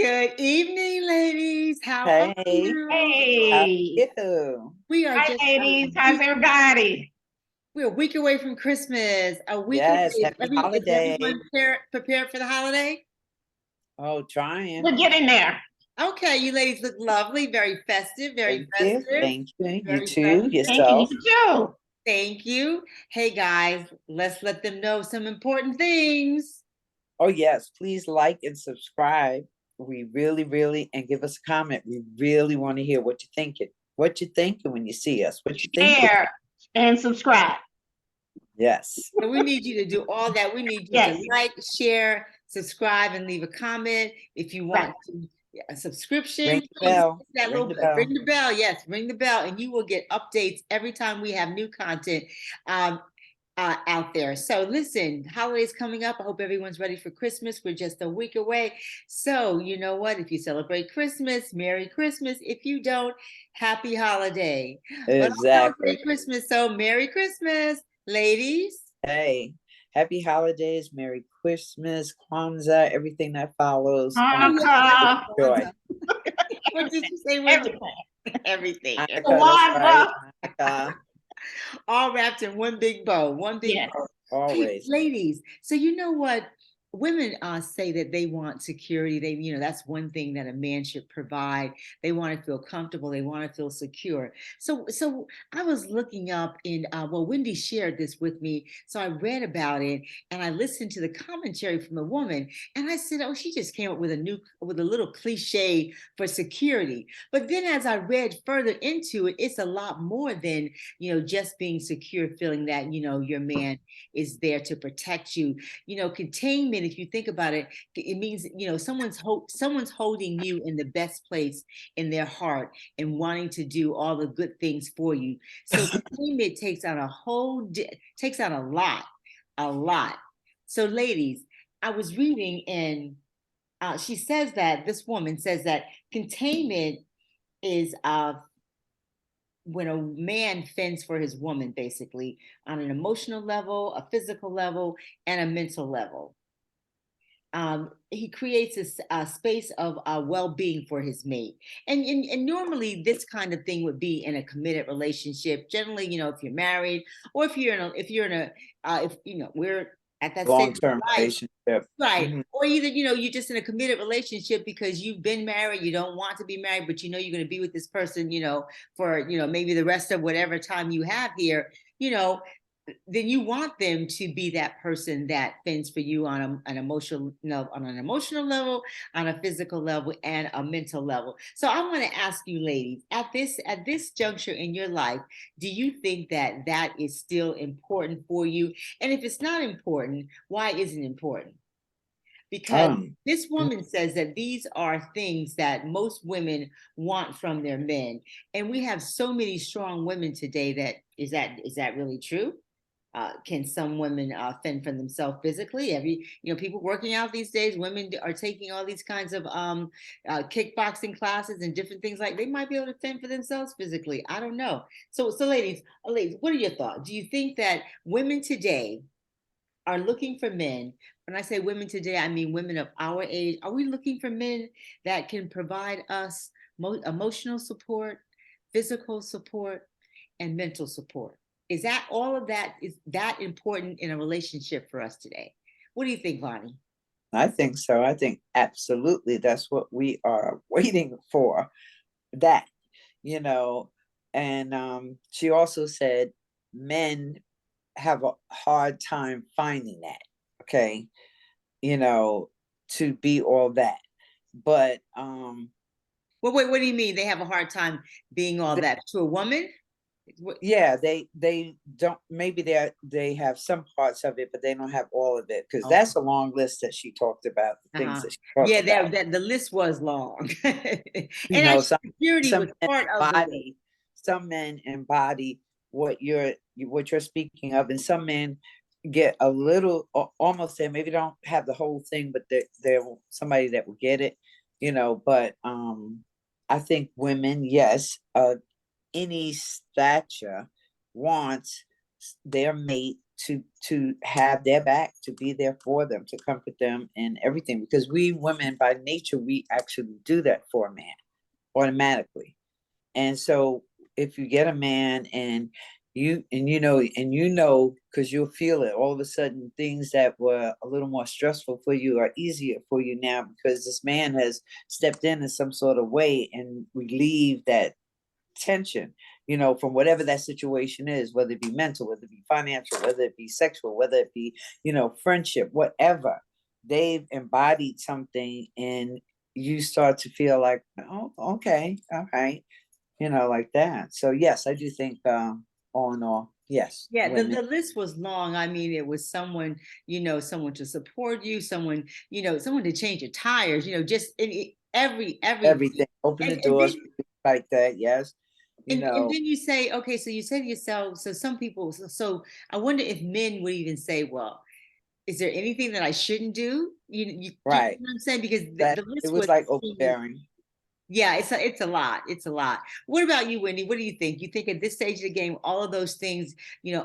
Good evening, ladies. How are Hey, you? how are Hey, you? We are hi just ladies, how's everybody? we're a week away from Christmas. A week Yes, away. happy Is holiday. everyone prepared for the holiday? Oh, trying. We're getting there. Okay, you ladies look lovely, very festive, very Thank you. festive, Thank you. You very too, festive. Thank you, yourself. you too. Thank you. Hey guys, let's let them know some important things. Oh, yes. Please like and subscribe. We really, and give us a comment. We really want to hear what you're thinking. What you're thinking when you see us. What you thinking. Share and subscribe. Yes. So we need you to do all that. We need you to Yes, like, share, subscribe, and leave a comment. If you right. want to, a subscription, Ring the please bell. hit that Ring little the bell. Ring bell. the bell. Yes, ring the bell, and you will get updates every time we have new content um, out there. So listen, holidays coming up. I hope everyone's ready for Christmas. We're just a week away. So you know what? If you celebrate Christmas, Merry Christmas. If you don't, Happy Holiday. But I Exactly. celebrate Christmas, so Merry Christmas, ladies. Hey, happy holidays. Merry Christmas, Kwanzaa, everything that follows. Oh, yes, Merry Hanukkah, Joy. Kwanzaa. What did you say, Wendy? everything. Everything. Hanukkah, that's right. Kwanzaa. Hanukkah, All wrapped in one big bow, one big Yes. bow. Hey, always. ladies, so you know what? Women say that they want security. That's one thing that a man should provide. They want to feel comfortable. They want to feel secure. So I was looking up in, well, Wendy shared this with me. So I read about it and I listened to the commentary from the woman. And I said, oh, she just came up with with a little cliche for security. But then as I read further into it, it's a lot more than just being secure, feeling that, your man is there to protect you. Containment, if you think about it, it means, someone's holding you in the best place in their heart and wanting to do all the good things for you. So containment takes on takes on a lot. So ladies, I was reading and she says that this woman says that containment is when a man fends for his woman, basically, on an emotional level, a physical level, and a mental level. He creates a space of well-being for his mate, and normally this kind of thing would be in a committed relationship. Generally, if you're married or if we're at that stage of Long-term life. relationship. Right. Mhm. Or either, you're just in a committed relationship because you've been married, you don't want to be married, but you're going to be with this person, for, maybe the rest of whatever time you have here, you know, then you want them to be that person that fends for you on an emotional, on an emotional level, on a physical level, and a mental level. So I want to ask you, ladies, at this juncture in your life, do you think that that is still important for you? And if it's not important, why isn't it important? Because Um, this woman says that these are things that most women want from their men, and we have so many strong women today. That is that really true? Can some women fend for themselves physically? People working out these days, women are taking all these kinds of kickboxing classes and different things, like they might be able to fend for themselves physically. I don't know. So ladies, what are your thoughts? Do you think that women today are looking for men? When I say women today, I mean women of our age. Are we looking for men that can provide us emotional support, physical support, and mental support? Is that all of that is that important in a relationship for us today? What do you think, Lonnie? I think so. I think absolutely that's what we are waiting for. That, you know, and she also said men have a hard time finding that. Okay, you know, to be all that. But Well, wait, what do you mean they have a hard time being all that to a woman? yeah, they don't, maybe they have some parts of it, but they don't have all of it, because Oh, that's a long list that she talked about, the things uh-huh. that she talked Yeah, about. that the list was long. And You know, actually security some was men part of the list. embody some men embody what you're speaking of, and some men get a little, almost there, maybe don't have the whole thing, but they're somebody that will get it, but I think women, yes, any stature wants their mate to have their back, to be there for them, to comfort them and everything. Because we women by nature, we actually do that for a man automatically. And so if you get a man and because you'll feel it all of a sudden, things that were a little more stressful for you are easier for you now because this man has stepped in some sort of way and relieved that tension, from whatever that situation is, whether it be mental, whether it be financial, whether it be sexual, whether it be, friendship, whatever. They've embodied something and you start to feel like, oh, okay, all right, like that. So yes, I do think all in all, yes. Yeah, Women. the list was long. I mean, it was someone, someone to support you, someone, someone to change your tires, just Everything. Open the and doors then, like that, yes. and then you say, okay, so you said to yourself, so some people, so I wonder if men would even say, well, is there anything that I shouldn't do? You know right. what I'm saying? Because That the it list was was like extremely. overbearing. Yeah, it's a lot. It's a lot. What about you, Wendy? What do you think? You think at this stage of the game, all of those things,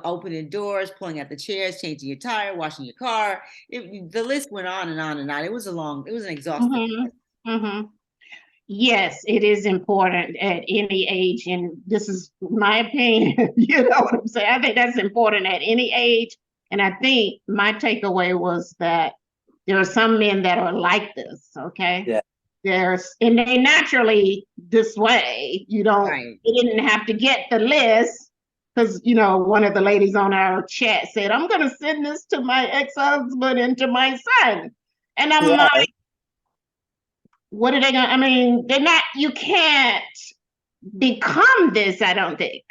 opening doors, pulling out the chairs, changing your tire, washing your car, the list went on and on and on. It was an exhaustive Mhm, list. mhm. Yes, it is important at any age, and this is my opinion. You know what I'm saying? I think that's important at any age. And I think my takeaway was that there are some men that are like this, okay? Yeah. And they naturally this way. Right. You didn't have to get the list because, one of the ladies on our chat said, I'm going to send this to my ex-husband and to my son. And I'm Right. what are they gonna? I mean, they're not. You can't become this. I don't think.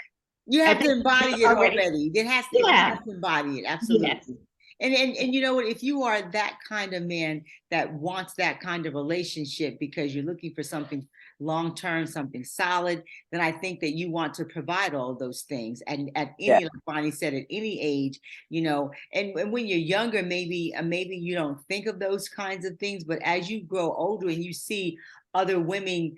You I have to think embody it already. already. You Yeah. have to embody it, Yes. absolutely. And you know what, if you are that kind of man that wants that kind of relationship because you're looking for something long-term, something solid, then I think that you want to provide all of those things. And at Yeah. any, like Bonnie said, at any age, and when you're younger, maybe you don't think of those kinds of things, but as you grow older and you see other women's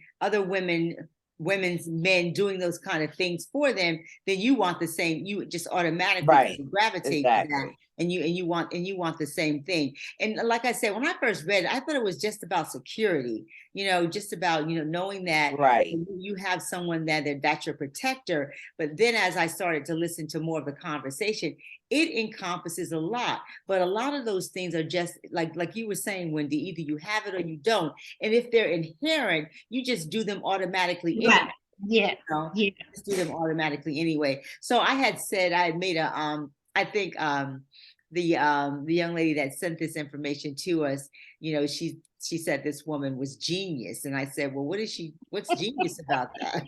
men doing those kind of things for them, then you want the same. You just automatically Right. gravitate to that, Exactly. and you want the same thing. And like I said, when I first read it, I thought it was just about security, just about knowing that Right. you have someone that's your protector. But then as I started to listen to more of the conversation, it encompasses a lot. But a lot of those things are just like you were saying, Wendy, either you have it or you don't. And if they're inherent, you just do them automatically anyway. Right. Yeah. Yeah. Just do them automatically anyway. So I had made a I think the young lady that sent this information to us, she said this woman was genius. And I said, well, what's genius about that?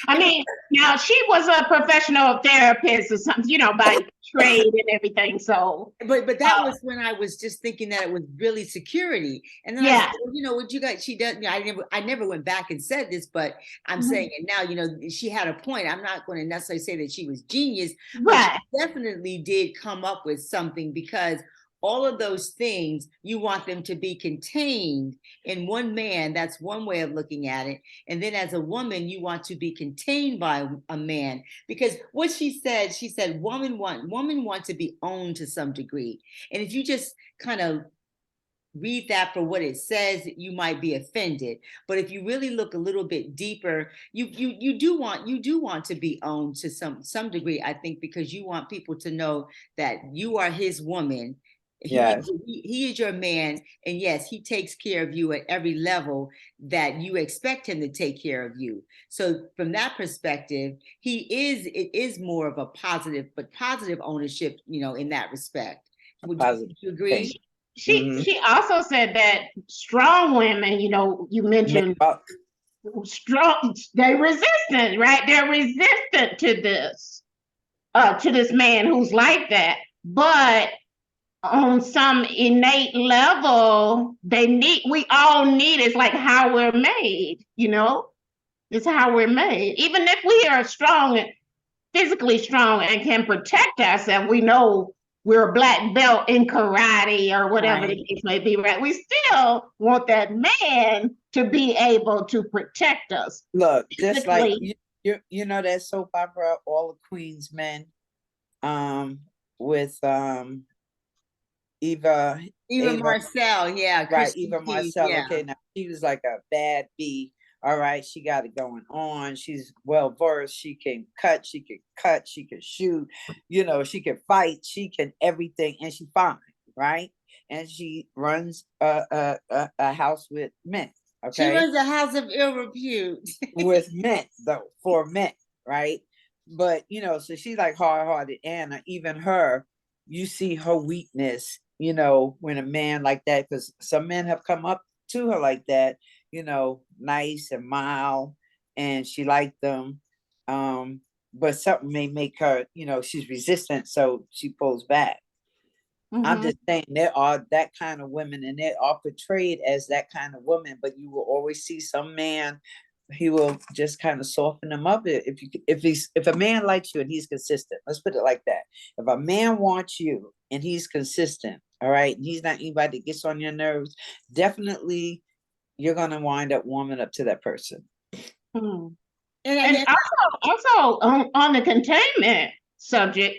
I mean, now she was a professional therapist or something, by trade and everything. So, But that was when I was just thinking that it was really security. And then I said, yeah. well, what you got, she does, I never went back and said this, but I'm saying it now, she had a point. I'm not going to necessarily say that she was genius, but Right. she definitely did come up with something, because all of those things, you want them to be contained in one man. That's one way of looking at it. And then as a woman, you want to be contained by a man, because what she said, women want to be owned to some degree. And if you just kind of read that for what it says, you might be offended. But if you really look a little bit deeper, you do want to be owned to some degree, I think, because you want people to know that you are his woman. Yes. He is your man, and yes, he takes care of you at every level that you expect him to take care of you. So from that perspective, it is more of a positive ownership, in that respect. Would you agree? She also said that strong women, you mentioned strong, they're resistant, right? They're resistant to this man who's like that. But on some innate level, we all need, it's like how we're made, it's how we're made. Even if we are strong, physically strong, and can protect ourselves, we know we're a black belt in karate or whatever the case may be, right? We still want that man to be able to protect us. Look, just like you know that soap opera, All the Queen's Men. with Eva Even Marcel, yeah, right, Christian Eva Keith, Marcel. yeah. Okay, now she was like a bad bee. All right, she got it going on. She's well versed. She can cut, she can shoot, you know, she can fight, she can everything, and she fine, right? And she runs a house with men, She okay? runs a house of ill repute. With men though, for men, right? But you know, so she's like hard-hearted Anna. Even her, you see her weakness, you know, when a man like that, because some men have come up to her like that, you know, nice and mild, and she liked them. But something may make her, you know, she's resistant, so she pulls back. I'm just saying there are that kind of women, and they are portrayed as that kind of woman, but you will always see some man, he will just kind of soften them up. If a man likes you and he's consistent, let's put it like that. If a man wants you and he's consistent, all right, and he's not anybody that gets on your nerves, definitely you're gonna wind up warming up to that person. And And also on the containment subject,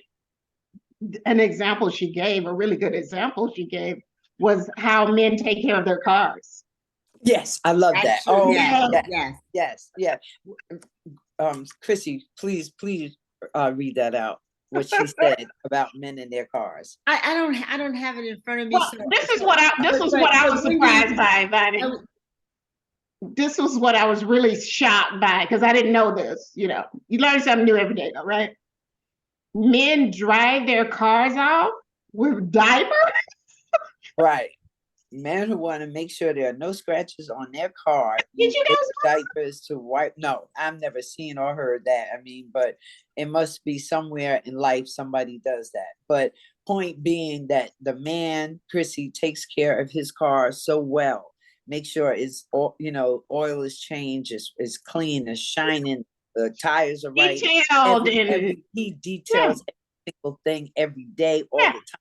an example she gave, a really good example she gave, was how men take care of their cars. Yes, I love that. that's true. Oh, Yes, yes, yes. yes. Chrissy, please read that out. What she said about men in their cars. I don't have it in front of me. Well, So, this is what I was surprised by. This was what I was really shocked by, because I didn't know this. You know, you learn something new every day, though, right? Men drive their cars off with diapers. Right. Men who want to make sure there are no scratches on their car Did use you know? diapers to wipe. No, I've never seen or heard that. I mean, but it must be somewhere in life somebody does that. But point being that the man, Chrissy, takes care of his car so well. Make sure it's all, you know, oil is changed, is clean, is shining, the tires are right. Detailed and He details every single thing every day, all yeah. the time,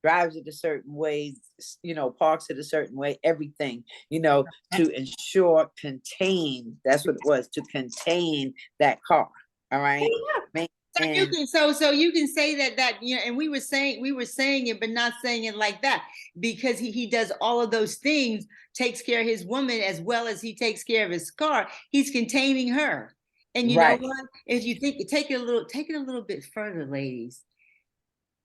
drives it a certain way, you know, parks it a certain way, everything, you know, to ensure contain, that's what it was, to contain that car. All right. So you And can so you can say that you know, and we were saying it, but not saying it like that, because he does all of those things, takes care of his woman as well as he takes care of his car. He's containing her. And you know right. what? If you think take it a little bit further, ladies.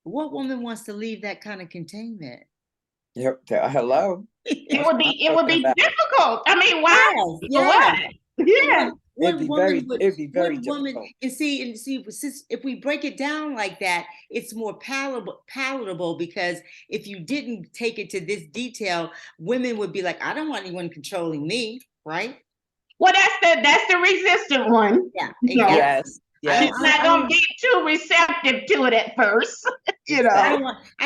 What woman wants to leave that kind of containment? Hello. It That's would what I'm be talking about. difficult. I mean, why? Yes, What? Yeah. It'd be very What woman, difficult. and see if we break it down like that, it's more palatable, because if you didn't take it to this detail, women would be like, I don't want anyone controlling me, right? Well, that's the resistant one. Yeah, You know, exactly. Yes, she's yes, not gonna be too receptive to it at first. You I know. exactly.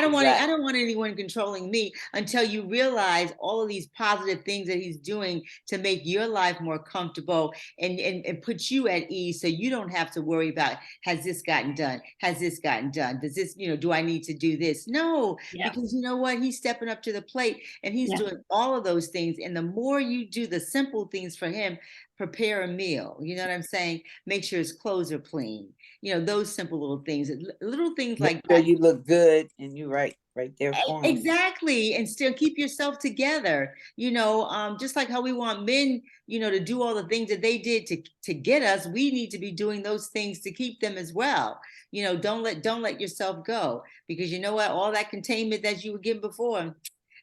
don't want I don't want anyone controlling me, until you realize all of these positive things that he's doing to make your life more comfortable, and put you at ease, so you don't have to worry about, has this gotten done? Has this gotten done? Does this, you know, do I need to do this? No, Yeah. because you know what? He's stepping up to the plate, and he's Yeah. doing all of those things. And the more you do the simple things for him, prepare a meal, you know what I'm saying? Make sure his clothes are clean, you know, those simple little things, little things Make like sure that. you look good and you right there for them. Exactly, and still keep yourself together, you know, just like how we want men, you know, to do all the things that they did to get us, we need to be doing those things to keep them as well. You know, don't let yourself go, because you know what, all that containment that you were given before,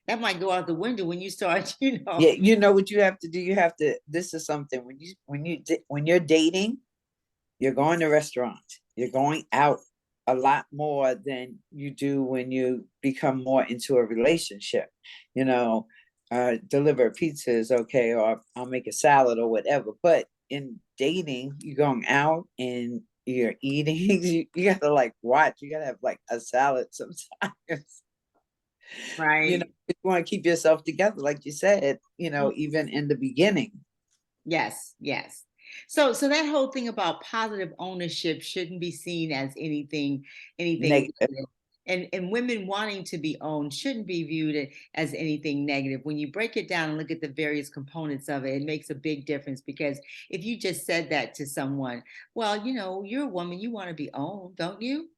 that might go out the window when you start, you know. Yeah, you know what you have to do. You have to. This is something when you're dating, you're going to restaurants. You're going out a lot more than you do when you become more into a relationship. You know, deliver pizza is okay, or I'll make a salad or whatever. But in dating, you're going out and you're eating. You got to like watch. You got to have like a salad sometimes. You know, Right. you want to keep yourself together, like you said, you know, even in the beginning. Yes, yes. So that whole thing about positive ownership shouldn't be seen as anything Negative. negative. And women wanting to be owned shouldn't be viewed as anything negative. When you break it down and look at the various components of it, it makes a big difference, because if you just said that to someone, well, you know, you're a woman, you want to be owned, don't you?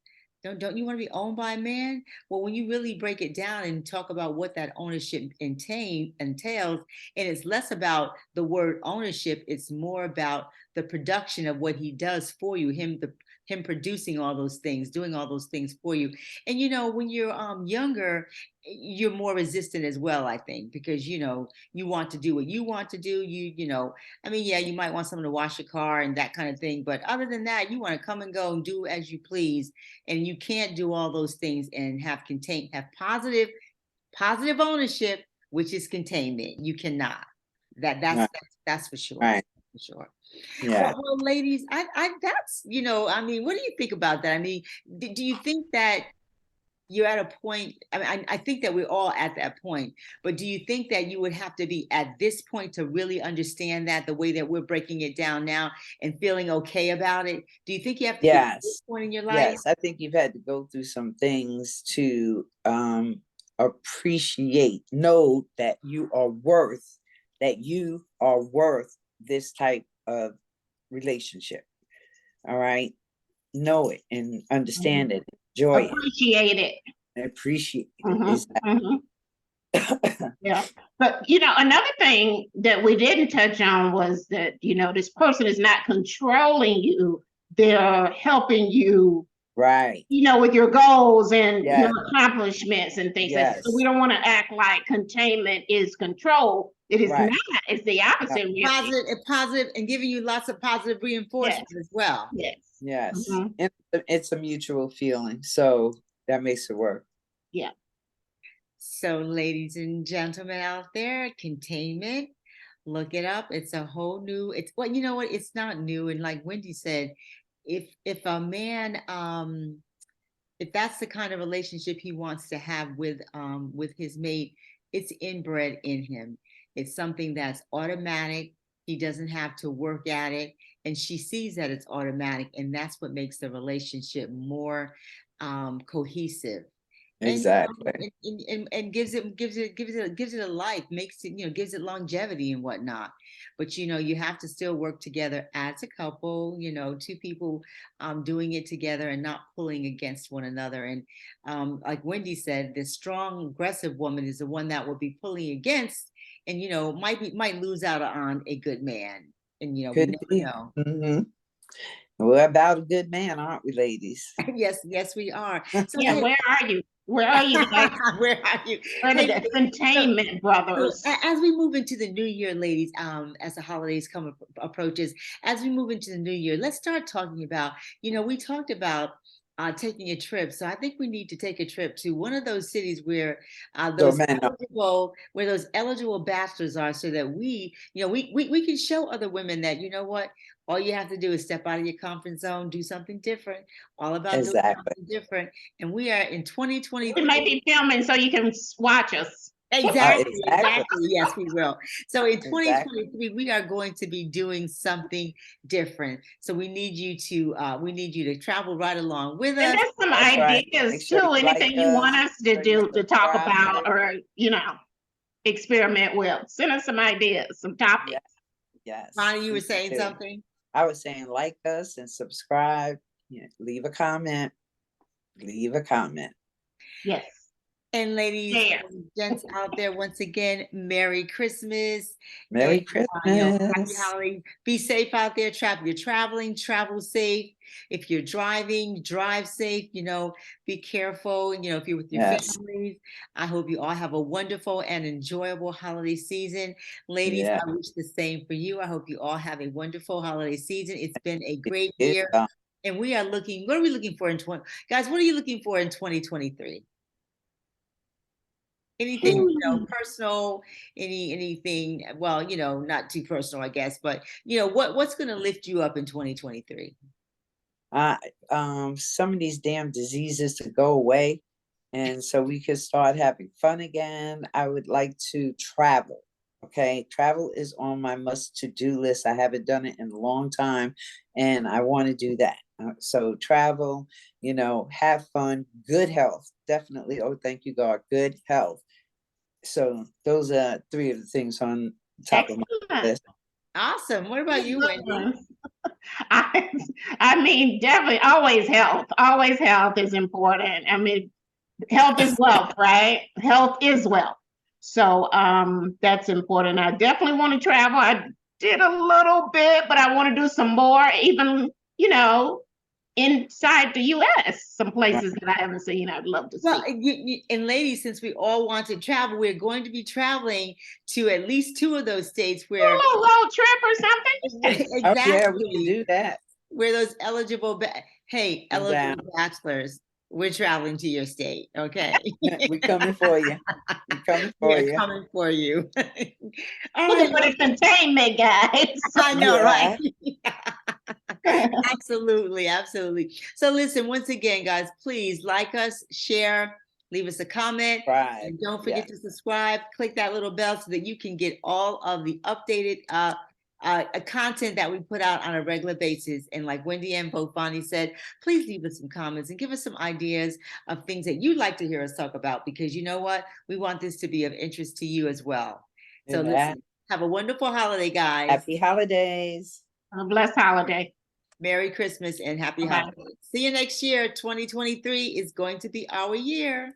Don't you want to be owned by a man? Well, when you really break it down and talk about what that ownership entails, and it's less about the word ownership, it's more about the production of what he does for you, him producing all those things, doing all those things for you. And when you're younger, you're more resistant as well, I think, because you want to do what you want to do. I mean, yeah, you might want someone to wash your car and that kind of thing, but other than that, you want to come and go and do as you please, and you can't do all those things and have positive ownership, which is containment. You cannot. Right. That's for sure. Right. For sure. Yeah. Well, ladies, I that's I mean, what do you think about that? I mean, do you think that you're at a point? I mean, I think that we're all at that point, but do you think that you would have to be at this point to really understand that the way that we're breaking it down now and feeling okay about it? Do you think you have to get to this Yes. point in your life? Yes. I think you've had to go through some things to appreciate, know that you are worth this type of relationship. All right. Know it and understand it, enjoy Appreciate it. it, appreciate it. Mhm, mhm. Yeah. But another thing that we didn't touch on was that, this person is not controlling you. They're helping you, Right. with your goals and your Yes. accomplishments and things like that. So Yes. we don't want to act like containment is control. It is Right. not. It's the opposite, really. Positive, and giving you lots of positive reinforcement Yes. as well. Yes. Yes. Mhm. And it's a mutual feeling. So that makes it work. Yeah. So, ladies and gentlemen out there, containment, look it up. It's a whole new, it's well, you know what? It's not new. And like Wendy said, if a man if that's the kind of relationship he wants to have with his mate, it's inbred in him. It's something that's automatic. He doesn't have to work at it, and she sees that it's automatic, and that's what makes the relationship more cohesive. And Exactly. and gives it a life, makes it, gives it longevity and whatnot. But you have to still work together as a couple, two people doing it together and not pulling against one another. And like Wendy said, the strong aggressive woman is the one that will be pulling against, and might lose out on a good man. And we Could never be. know. Mm-hmm. We're about a good man, aren't we, ladies? Yes, we are. So Yeah. Where are you? Where are you guys? where are you? Where are Hey, the containment so brothers? as we move into the new year, ladies, as the holidays approaches, as we move into the new year, let's start talking about, we talked about taking a trip. So I think we need to take a trip to one of those cities where So, man, those eligible bachelors are, so that we can show other women that, what, all you have to do is step out of your comfort zone, do something different, all about doing exactly. something different. And we are in We 2023. might be filming so you can watch us. Exactly, Exactly. exactly. Yes, we will. So in Exactly. 2023, we are going to be doing something different. So we need you to travel right along with And us. there's some That's right. Make ideas sure too. you like Anything you want us. us Make to sure you do, to talk about, subscribe. or experiment with. Send us some ideas, some topics. Yes. Yes. Bonnie, you were Please saying do. something? I was saying like us and subscribe. Yeah, leave a comment. Leave a comment. Yes. And ladies Yeah. and gents out there, once again, Merry Christmas. Merry And happy Christmas. holidays. Be safe out there. You're traveling, travel safe. If you're driving, drive safe. Be careful. If you're with your Yes. families, I hope you all have a wonderful and enjoyable holiday season. Ladies, Yeah. I wish the same for you. I hope you all have a wonderful holiday season. It's been a great It's, year. And we are looking, what are we looking for in guys, what are you looking for in 2023? Anything, personal, anything, well, not too personal, I guess, but what's going to lift you up in 2023? Some of these damn diseases to go away, and so we could start having fun again. I would like to travel. Okay, travel is on my must to do list. I haven't done it in a long time, and I want to do that. So travel, have fun, good health, definitely. Oh, thank you, God, good health. So those are three of the things on top of my Excellent. list. Awesome. What about you, Wendy? I mean, definitely, always health is important. I mean, health is wealth, right? Health is wealth. So that's important. I definitely want to travel. I did a little bit, but I want to do some more, even, inside the US, some Right. places that I haven't seen, I'd love to Well, see. and ladies, since we all want to travel, we're going to be traveling to at least two of those states A where little road trip or something. Oh yeah, we can exactly do that. where those hey, I'm down. eligible bachelors, we're traveling to your state, okay? We coming for you. We coming We for are you. coming for you. All Looking right, for the containment, guys. I know, right? Yeah. Absolutely, absolutely. So listen, once again, guys, please like us, share, leave us a comment, Right. and don't Yeah. forget to subscribe. Click that little bell so that you can get all of the updated content that we put out on a regular basis. And like Wendy and Bofani said, please leave us some comments and give us some ideas of things that you'd like to hear us talk about, because you know what? We want this to be of interest to you as well. So Do that. listen, have a wonderful holiday, guys. Happy holidays. A blessed holiday. Merry Christmas and happy Bye-bye. holidays. See you next year. 2023 is going to be our year.